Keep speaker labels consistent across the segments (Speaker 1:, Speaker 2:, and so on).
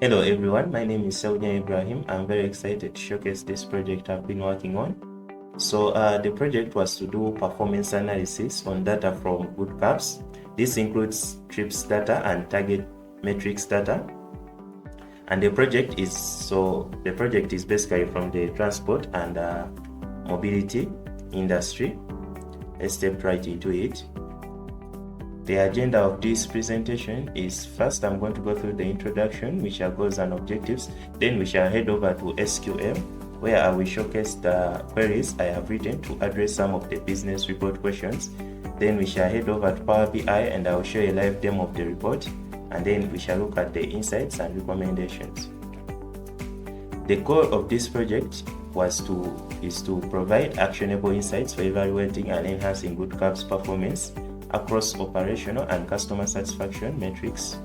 Speaker 1: Hello everyone, my name is Saudia Ibrahim. I'm very excited to showcase this project I've been working on. So the project was to do performance analysis on data from GoodCabs. This includes trips data and target metrics data. And the project is basically from the transport and mobility industry. Let's step right into it. The agenda of this presentation is, first I'm going to go through the introduction, which are goals and objectives. Then we shall head over to SQL, where I will showcase the queries I have written to address some of the business report questions. Then we shall head over to Power BI and I will show a live demo of the report. And then we shall look at the insights and recommendations. The goal of this project is to provide actionable insights for evaluating and enhancing GoodCabs performance across operational and customer satisfaction metrics.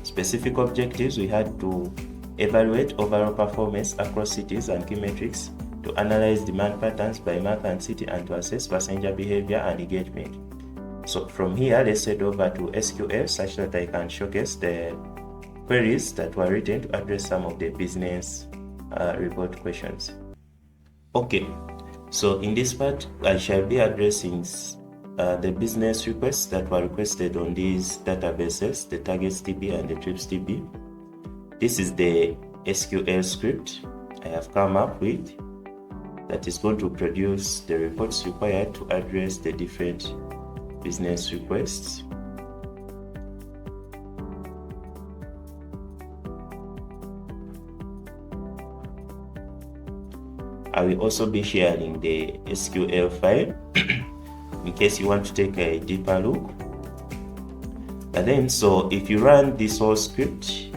Speaker 1: Specific objectives, we had to evaluate overall performance across cities and key metrics, to analyze demand patterns by month and city, and to assess passenger behavior and engagement. So from here, let's head over to SQL such that I can showcase the queries that were written to address some of the business report questions. Okay, so in this part, I shall be addressing the business requests that were requested on these databases, the targets TB and the trips TB. This is the SQL script I have come up with that is going to produce the reports required to address the different business requests. I will also be sharing the SQL file in case you want to take a deeper look. And then, so if you run this whole script,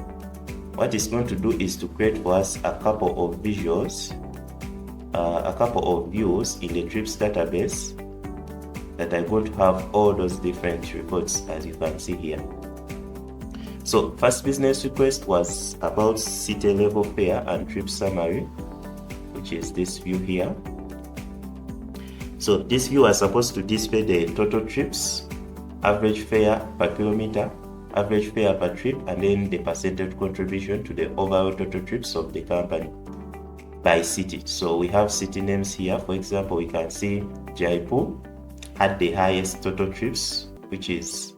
Speaker 1: what it's going to do is to create for us a couple of visuals, a couple of views in the trips database that are going to have all those different reports, as you can see here. So first business request was about city level fare and trip summary, which is this view here. So this view is supposed to display the total trips, average fare per kilometer, average fare per trip, and then the percentage contribution to the overall total trips of the company by city. So we have city names here. For example, we can see Jaipur had the highest total trips, which is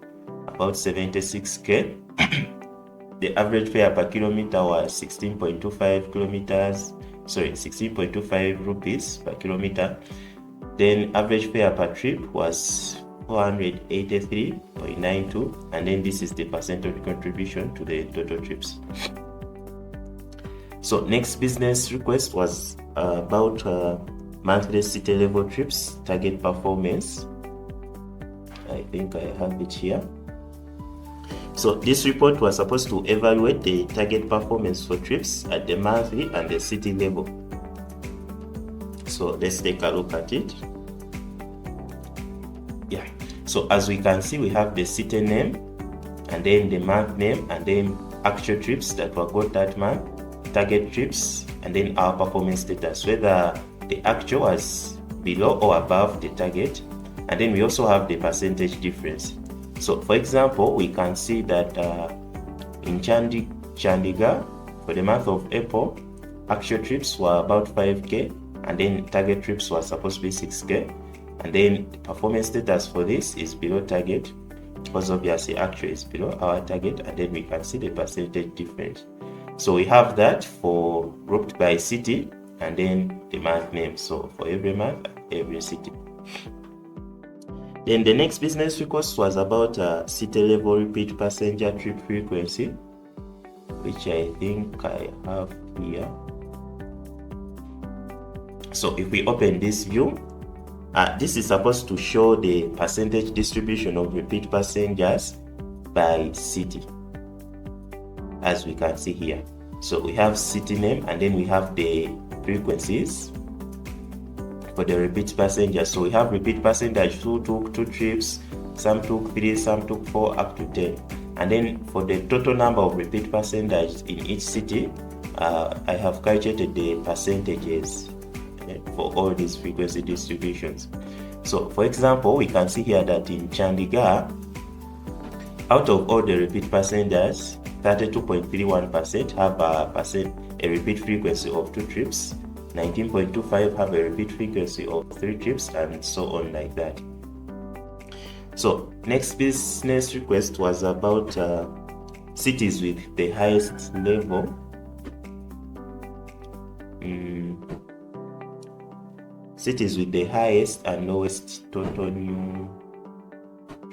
Speaker 1: about 76k. The average fare per kilometer was 16.25 rupees per kilometer. Then average fare per trip was 483.92, and then this is the percentage contribution to the total trips. So next business request was about monthly city level trips target performance. I think I have it here. So this report was supposed to evaluate the target performance for trips at the monthly and the city level. So let's take a look at it. Yeah, so as we can see, we have the city name and then the month name and then actual trips that were got that month, target trips, and then our performance status, whether the actual was below or above the target. And then we also have the percentage difference. So for example, we can see that in Chandigarh, for the month of April, actual trips were about 5k, and then target trips were supposed to be 6k, and then the performance status for this is below target because obviously actual is below our target, and then we can see the percentage difference. So we have that for grouped by city and then the month name, so for every month, every city. Then the next business request was about city level repeat passenger trip frequency, which I think I have here. So if we open this view, this is supposed to show the percentage distribution of repeat passengers by city, as we can see here. So we have city name and then we have the frequencies for the repeat passengers. So we have repeat passengers who took 2 trips, some took 3, some took 4, up to 10. And then for the total number of repeat passengers in each city, I have calculated the percentages for all these frequency distributions. So for example, we can see here that in Chandigarh, out of all the repeat passengers, 32.31% have a repeat frequency of 2 trips, 19.25 have a repeat frequency of 3 trips, and so on like that. So next business request was about cities with the highest level cities with the highest and lowest total new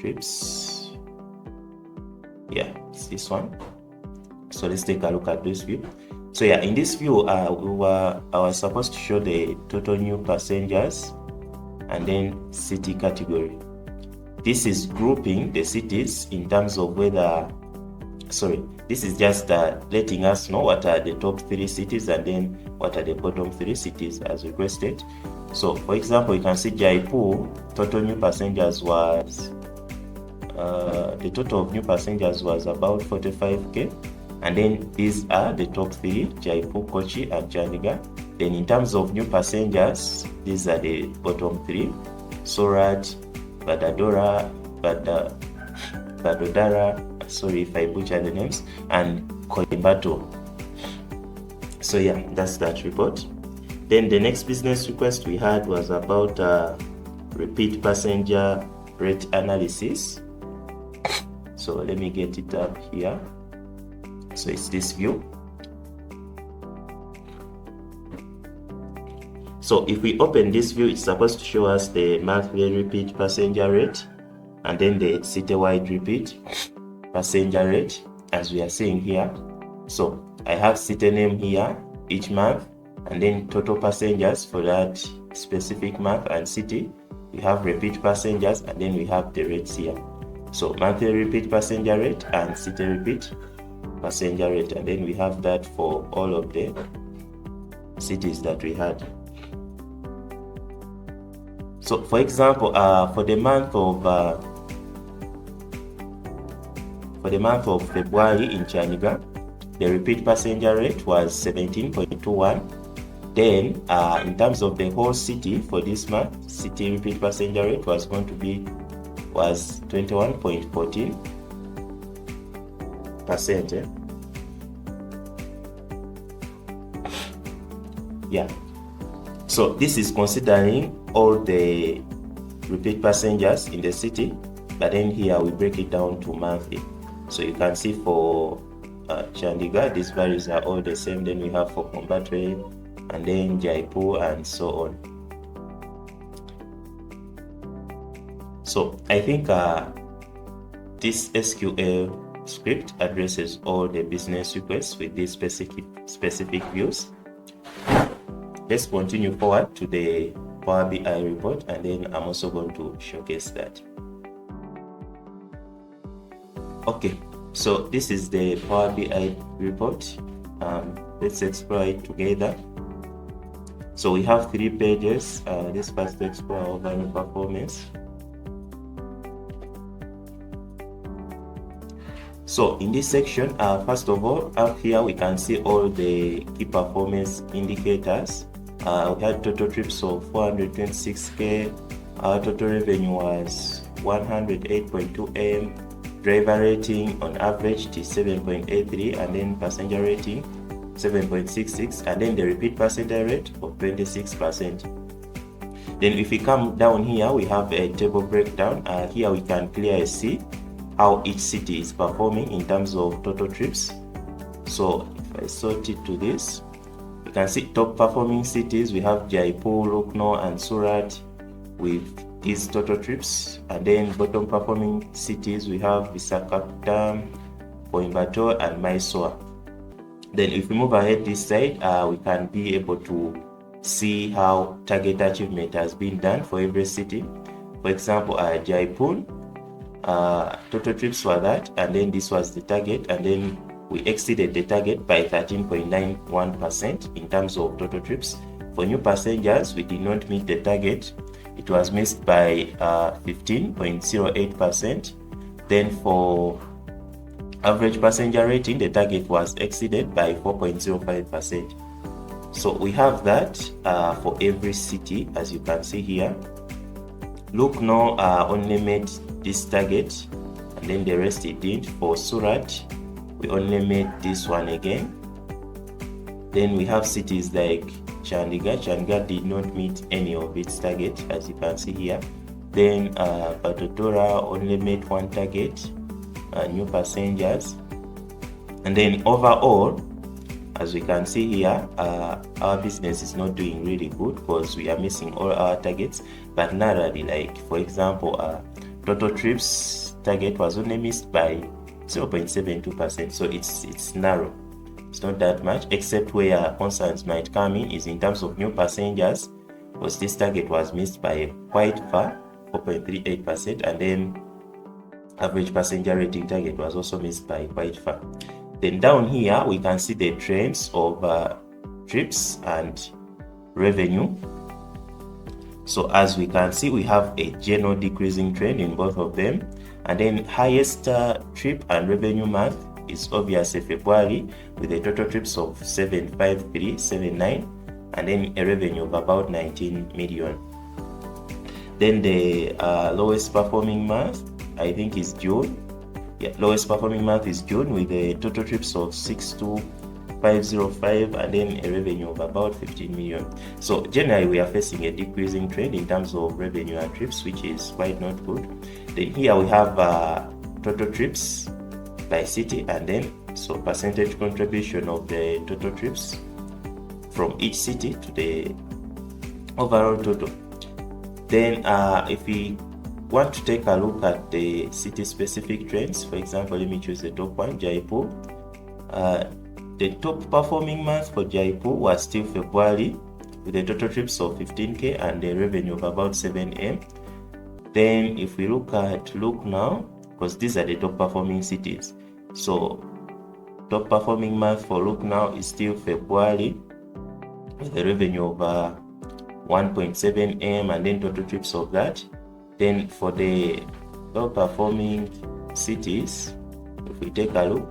Speaker 1: trips. Yeah, it's this one. So let's take a look at this view. So yeah, in this view, I was supposed to show the total new passengers and then city category. This is grouping the cities in terms of whether, this is just letting us know what are the top 3 cities and then what are the bottom 3 cities as requested. So for example, you can see Jaipur, total new passengers was, the total of new passengers was about 45k. And then these are the top 3, Jaipur, Kochi and Chandigarh. Then in terms of new passengers, these are the bottom 3, Surat, Vadodara, sorry if I butcher the names, and Coimbatore. So yeah, that's that report. Then the next business request we had was about repeat passenger rate analysis. So let me get it up here. So it's this view. So if we open this view, it's supposed to show us the monthly repeat passenger rate and then the citywide repeat passenger rate, as we are seeing here. So I have city name here each month and then total passengers for that specific month and city. We have repeat passengers and then we have the rates here. So monthly repeat passenger rate and city repeat passenger rate, and then we have that for all of the cities that we had. So for example, for the month of February in Chandigarh, the repeat passenger rate was 17.21. Then in terms of the whole city for this month, city repeat passenger rate was 21.14%. Yeah, so this is considering all the repeat passengers in the city, but then here we break it down to monthly. So you can see for Chandigarh, these values are all the same. Then we have for Coimbatore and then Jaipur and so on. So I think this SQL script addresses all the business requests with these specific views. Let's continue forward to the Power BI report, and then I'm also going to showcase that. Okay, so this is the Power BI report. Let's explore it together. So we have 3 pages. Let's first explore our overall performance. So in this section, first of all, up here we can see all the key performance indicators. We had total trips of 426k. Our total revenue was 108.2 M. Driver rating on average is 7.83, and then passenger rating 7.66, and then the repeat passenger rate of 26%. Then if we come down here, we have a table breakdown. Here we can clearly see how each city is performing in terms of total trips. So if I sort it to this, you can see top performing cities. We have Jaipur, Lucknow and Surat with these total trips, and then bottom performing cities we have Visakhapatnam, Coimbatore and Mysore. Then if we move ahead this side, we can be able to see how target achievement has been done for every city. For example, Jaipur, total trips were that, and then this was the target, and then we exceeded the target by 13.91% in terms of total trips. For new passengers, we did not meet the target. It was missed by 15.08%. Then for average passenger rating, the target was exceeded by 4.05%. So we have that for every city, as you can see here. Lucknow only met this target, and then the rest it didn't. For Surat, we only made this one again. Then we have cities like Chandigarh did not meet any of its target, as you can see here. Then Vadodara only made one target, new passengers. And then overall, as we can see here, our business is not doing really good because we are missing all our targets, but narrowly. Like for example, total trips target was only missed by 0.72%, so it's narrow. It's not that much, except where concerns might come in is in terms of new passengers, because this target was missed by quite far, 4.38%, and then average passenger rating target was also missed by quite far. Then down here we can see the trends of trips and revenue. So as we can see, we have a general decreasing trend in both of them, and then highest trip and revenue month is obviously February, with a total trips of 75379 and then a revenue of about 19 million. Then the lowest performing month, I think, is June. Yeah, lowest performing month is June, with a total trips of 62505 and then a revenue of about 15 million. So generally we are facing a decreasing trend in terms of revenue and trips, which is quite not good. Then here we have total trips by city, and then so percentage contribution of the total trips from each city to the overall total. Then if we want to take a look at the city specific trends, for example, let me choose the top one, Jaipur. The top performing month for Jaipur was still February, with a total trips of 15k and a revenue of about 7M. Then if we look at Lucknow, because these are the top performing cities, so top performing month for Lucknow is still February, with a revenue of 1.7M and then total trips of that. Then for the low performing cities, if we take a look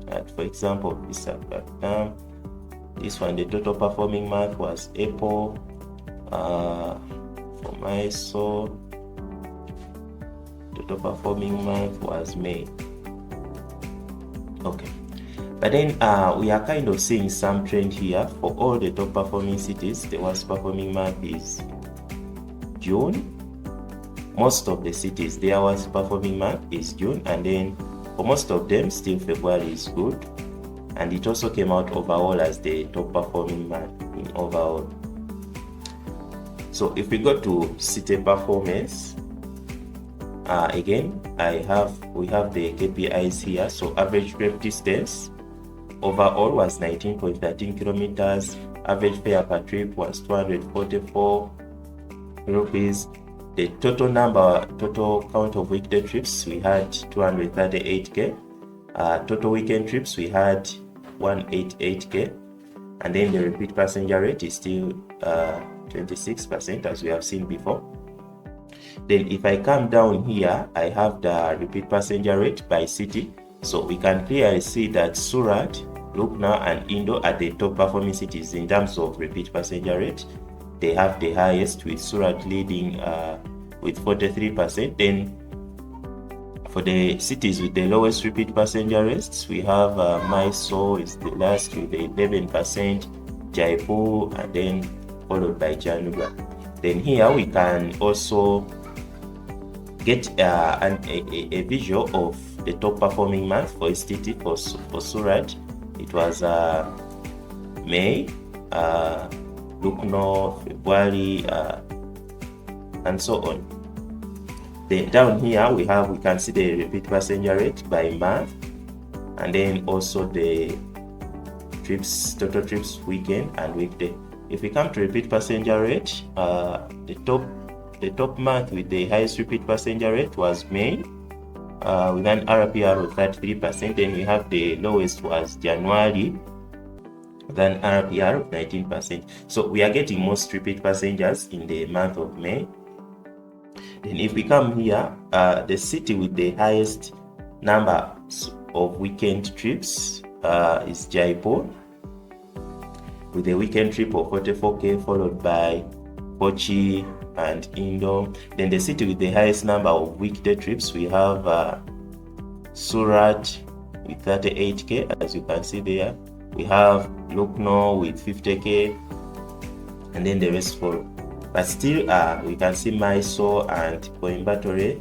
Speaker 1: at, for example, this one, the total performing month was April. For Mysore, total performing month was May. Okay, but then we are kind of seeing some trend here for all the top performing cities. The worst performing month is June. Most of the cities, their worst performing month is June, and then for most of them still February is good, and it also came out overall as the top performing month in overall. So if we go to city performance, again we have the KPIs here. So average trip distance overall was 19.13 kilometers. Average fare per trip was 244 rupees. The total count of weekday trips, we had 238k. Total weekend trips, we had 188k. And then the repeat passenger rate is still 26%, as we have seen before. Then if I come down here, I have the repeat passenger rate by city. So we can clearly see that Surat, Lucknow and Indo are the top performing cities in terms of repeat passenger rate. They have the highest, with Surat leading with 43%. Then for the cities with the lowest repeat passenger rates, we have Mysore is the last with 11%, Jaipur, and then followed by Chandigarh. Then here we can also get a visual of the top performing month for STT. For Surat, it was May, Lucknow, February, and so on. Then down here we can see the repeat passenger rate by month, and then also the trips, total trips, weekend and weekday. If we come to repeat passenger rate, the top month with the highest repeat passenger rate was May, with an RPR of 33%. Then we have the lowest was January, with an RPR of 19%. So we are getting most repeat passengers in the month of May. Then if we come here, the city with the highest number of weekend trips is Jaipur, with a weekend trip of 44k, followed by Kochi and Indo. Then the city with the highest number of weekday trips, we have Surat, with 38k, as you can see there. We have Lucknow with 50k, and then the rest follow. But still, we can see Mysore and Coimbatore,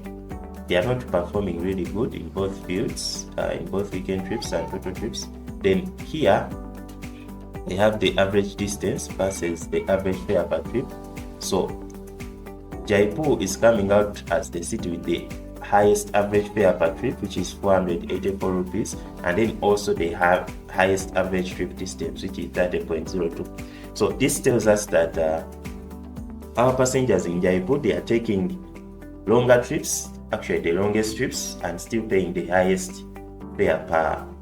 Speaker 1: they are not performing really good in both fields, in both weekend trips and total trips. Then here, they have the average distance versus the average fare per trip. So Jaipur is coming out as the city with the highest average fare per trip, which is 484 rupees, and then also they have highest average trip distance, which is 30.02. So this tells us that our passengers in Jaipur, they are taking longer trips, actually the longest trips, and still paying the highest fare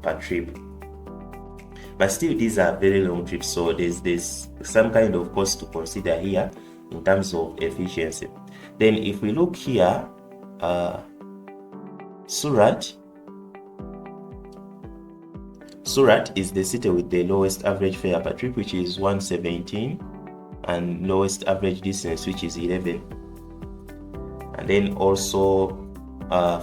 Speaker 1: per trip. But still, these are very long trips, so there's some kind of cost to consider here in terms of efficiency. Then if we look here, Surat is the city with the lowest average fare per trip, which is 117, and lowest average distance, which is 11. And then also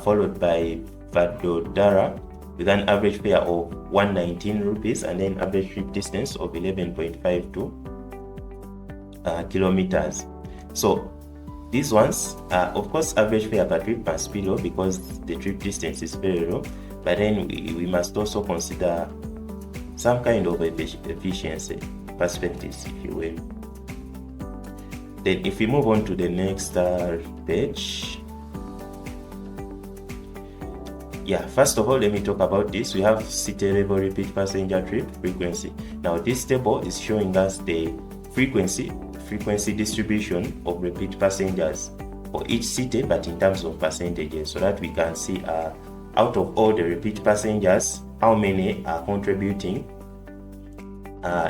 Speaker 1: followed by Vadodara with an average fare of 119 rupees and then average trip distance of 11.52 kilometers. So these ones, of course, average fare per trip must be low because the trip distance is very low, but then we must also consider some kind of efficiency perspectives, if you will. Then if we move on to the next page, first of all, let me talk about this. We have city level repeat passenger trip frequency. Now this table is showing us the frequency distribution of repeat passengers for each city, but in terms of percentages, so that we can see out of all the repeat passengers, how many are contributing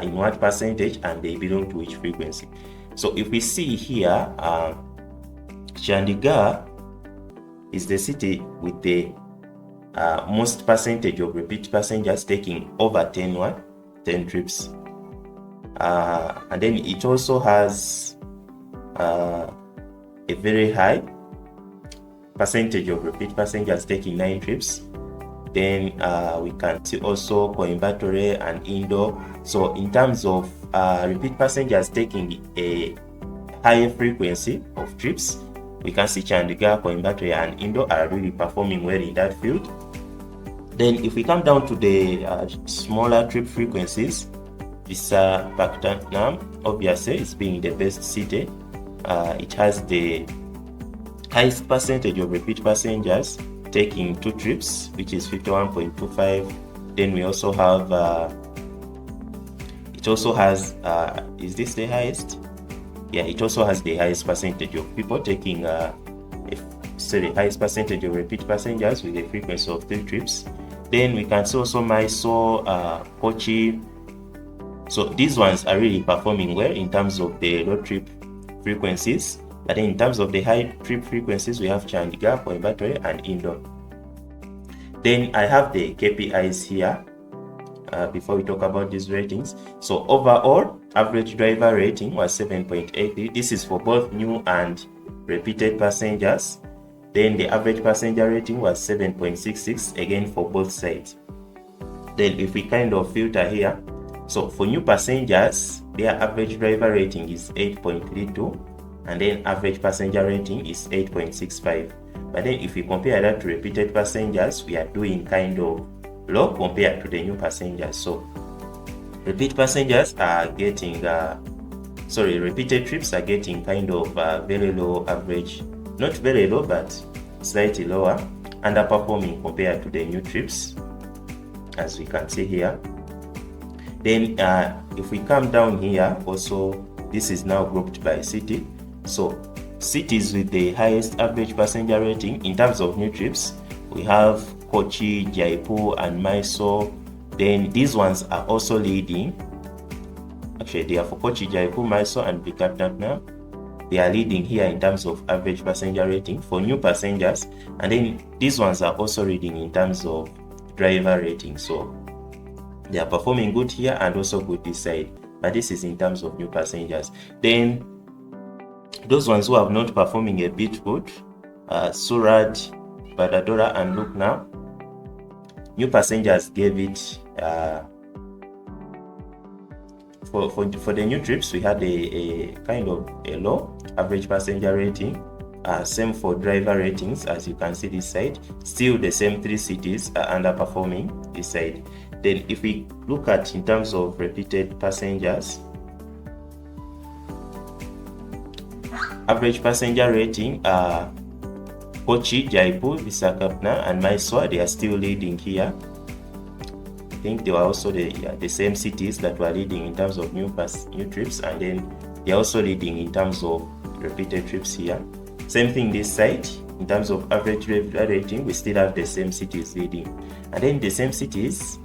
Speaker 1: in what percentage, and they belong to which frequency. So if we see here, Chandigarh is the city with the most percentage of repeat passengers taking over 10 trips. And then it also has a very high percentage of repeat passengers taking 9 trips. Then we can see also Coimbatore and Indo. So in terms of repeat passengers taking a higher frequency of trips, we can see Chandigarh, Coimbatore and Indo are really performing well in that field. Then if we come down to the smaller trip frequencies, Visakhapatnam obviously is being the best city. It has the highest percentage of repeat passengers taking 2 trips, which is 51.25. Then we also have it also has is this the highest? It also has the highest percentage of people taking highest percentage of repeat passengers with a frequency of 3 trips. Then we can see also Mysore, Kochi. So these ones are really performing well in terms of the low trip frequencies. But then in terms of the high trip frequencies, we have Chandigarh, Coimbatore and Indo. Then I have the KPIs here before we talk about these ratings. So overall, average driver rating was 7.83. This is for both new and repeated passengers. Then the average passenger rating was 7.66, again for both sides. Then if we kind of filter here, so for new passengers, their average driver rating is 8.32, and then average passenger rating is 8.65. But then if we compare that to repeated passengers, we are doing kind of low compared to the new passengers. So repeat passengers are getting repeated trips are getting kind of very low average, not very low but slightly lower, underperforming compared to the new trips, as we can see here. Then if we come down here, also this is now grouped by city. So cities with the highest average passenger rating in terms of new trips, we have Kochi, Jaipur and Mysore. Then these ones are also leading. Actually, they are for Kochi, Jaipur, Mysore and Visakhapatnam. They are leading here in terms of average passenger rating for new passengers. And then these ones are also leading in terms of driver rating. So they are performing good here and also good this side. But this is in terms of new passengers. Then those ones who have not performing a bit good, Surat, Vadodara and Lucknow, new passengers gave it for the new trips, we had a kind of a low average passenger rating. Same for driver ratings, as you can see this side. Still the same three cities are underperforming this side. Then if we look at in terms of repeated passengers, average passenger rating, Kochi, Jaipur, Visakhapatnam and Mysore, they are still leading here. I think they were also the same cities that were leading in terms of new trips, and then they are also leading in terms of repeated trips here. Same thing this side, in terms of average rating, we still have the same cities leading. And then the same cities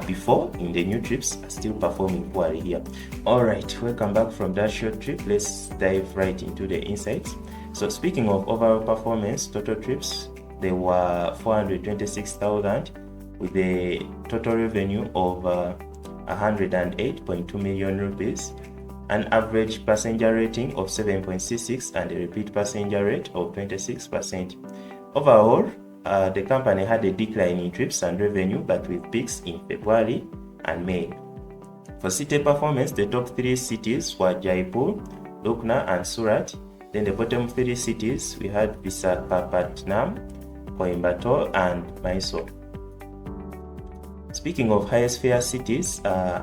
Speaker 1: before in the new trips are still performing poorly here. Alright, welcome back from that short trip. Let's dive right into the insights. So speaking of overall performance, total trips, they were 426,000 with a total revenue of 108.2 million rupees. An average passenger rating of 7.66 and a repeat passenger rate of 26%. Overall, the company had a decline in trips and revenue, but with peaks in February and May. For city performance, the top three cities were Jaipur, Lucknow and Surat. Then the bottom three cities, we had Visakhapatnam, Coimbatore and Mysore. Speaking of highest fare cities,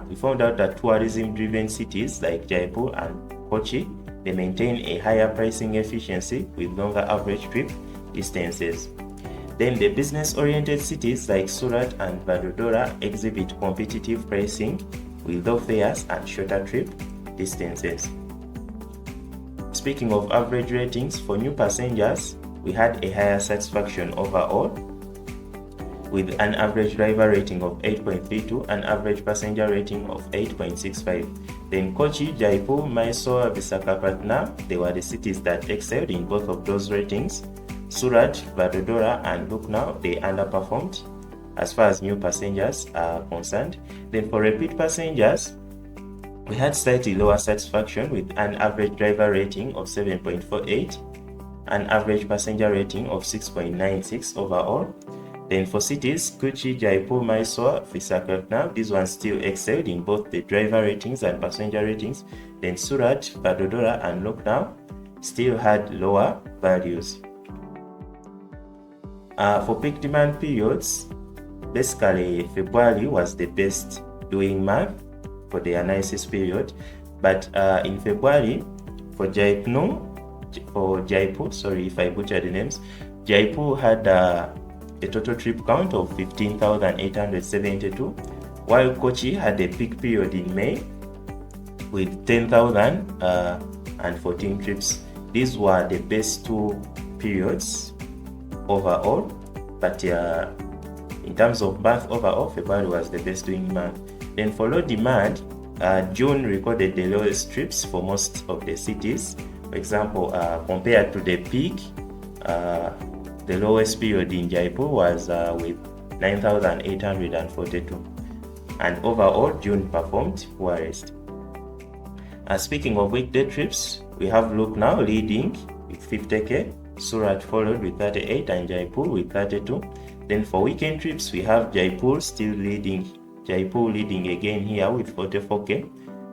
Speaker 1: we found out that tourism-driven cities like Jaipur and Kochi, they maintain a higher pricing efficiency with longer average trip distances. Then the business-oriented cities like Surat and Vadodara exhibit competitive pricing with low fares and shorter trip distances. Speaking of average ratings, for new passengers, we had a higher satisfaction overall, with an average driver rating of 8.32 and average passenger rating of 8.65. Then Kochi, Jaipur, Mysore, Visakhapatnam, they were the cities that excelled in both of those ratings. Surat, Vadodara and Lucknow, they underperformed as far as new passengers are concerned. Then for repeat passengers, we had slightly lower satisfaction with an average driver rating of 7.48, an average passenger rating of 6.96 overall. Then for cities, Kochi, Jaipur, Mysore, Visakhapatnam, these ones still excelled in both the driver ratings and passenger ratings. Then Surat, Vadodara and Lucknow still had lower values. For peak demand periods, basically February was the best doing month for the analysis period. But in February, for Jaipur, sorry if I butchered the names, Jaipur had a total trip count of 15,872, while Kochi had a peak period in May with 10,014 trips. These were the best two periods overall, but in terms of month overall, February was the best doing month. Then for low demand, June recorded the lowest trips for most of the cities. For example, compared to the peak, the lowest period in Jaipur was with 9,842, and overall June performed poorest. Speaking of weekday trips, we have Lucknow leading with 50k, Surat followed with 38 and Jaipur with 32. Then for weekend trips, we have Jaipur still leading, leading again here with 44k,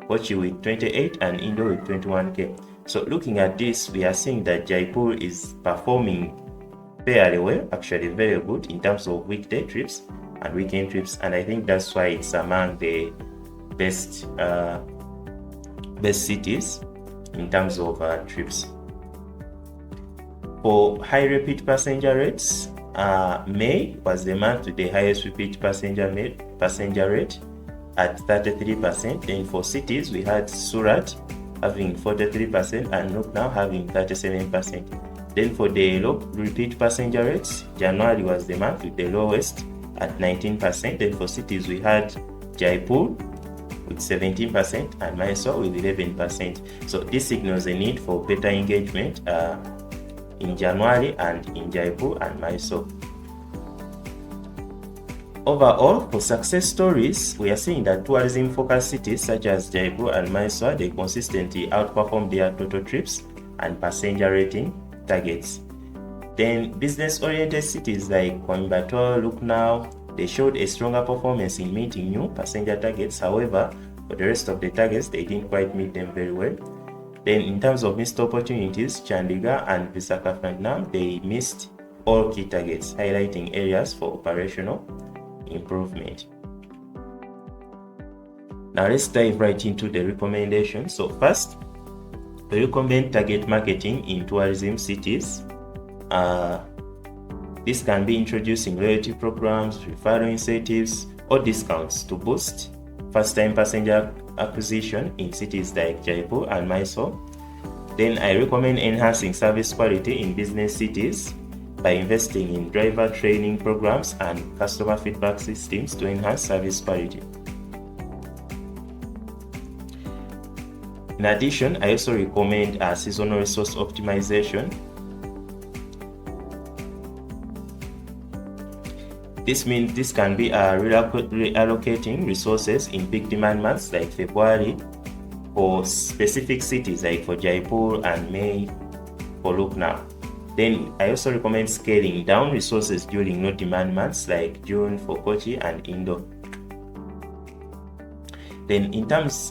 Speaker 1: Kochi with 28 and Indo with 21k. So looking at this, we are seeing that Jaipur is performing fairly well, actually very good in terms of weekday trips and weekend trips, and I think that's why it's among the best cities in terms of trips. For high repeat passenger rates, May was the month with the highest repeat passenger rate at 33%. Then for cities, we had Surat having 43% and Lucknow having 37%. Then for the low repeat passenger rates, January was the month with the lowest at 19%. Then for cities, we had Jaipur with 17% and Mysore with 11%. So this signals a need for better engagement in January and in Jaipur and Mysore. Overall, for success stories, we are seeing that tourism-focused cities such as Jaipur and Mysore, they consistently outperform their total trips and passenger rating targets. Then business-oriented cities like Coimbatore, Lucknow, They showed a stronger performance in meeting new passenger targets. However, for the rest of the targets, they didn't quite meet them very well. Then in terms of missed opportunities, Chandigarh and Visakhapatnam, they missed all key targets, highlighting areas for operational improvement. Now let's dive right into the recommendations. So first, we recommend target marketing in tourism cities. This can be introducing loyalty programs, referral incentives, or discounts to boost first-time passenger acquisition in cities like Jaipur and Mysore. Then I recommend enhancing service quality in business cities by investing in driver training programs and customer feedback systems to enhance service quality. In addition, I also recommend seasonal resource optimization. This means this can be reallocating resources in peak demand months like February for specific cities like for Jaipur and May for Lucknow. Then I also recommend scaling down resources during no demand months like June for Kochi and Indo. Then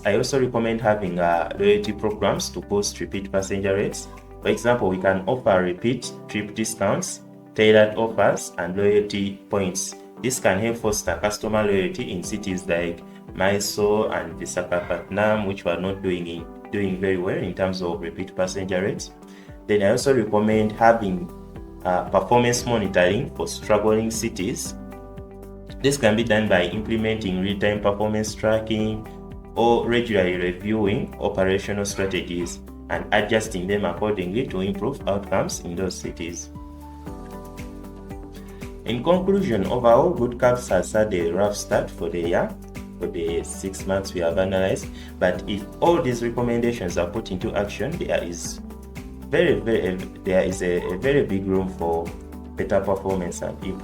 Speaker 1: I also recommend having loyalty programs to boost repeat passenger rates. For example, we can offer repeat trip discounts, tailored offers, and loyalty points. This can help foster customer loyalty in cities like Mysore and Visakhapatnam, which were not doing very well in terms of repeat passenger rates. Then I also recommend having performance monitoring for struggling cities. This can be done by implementing real-time performance tracking or regularly reviewing operational strategies and adjusting them accordingly to improve outcomes in those cities. In conclusion, overall, GoodCabs has had a rough start for the year, for the 6 months we have analyzed. But if all these recommendations are put into action, there is a very big room for better performance and improvement.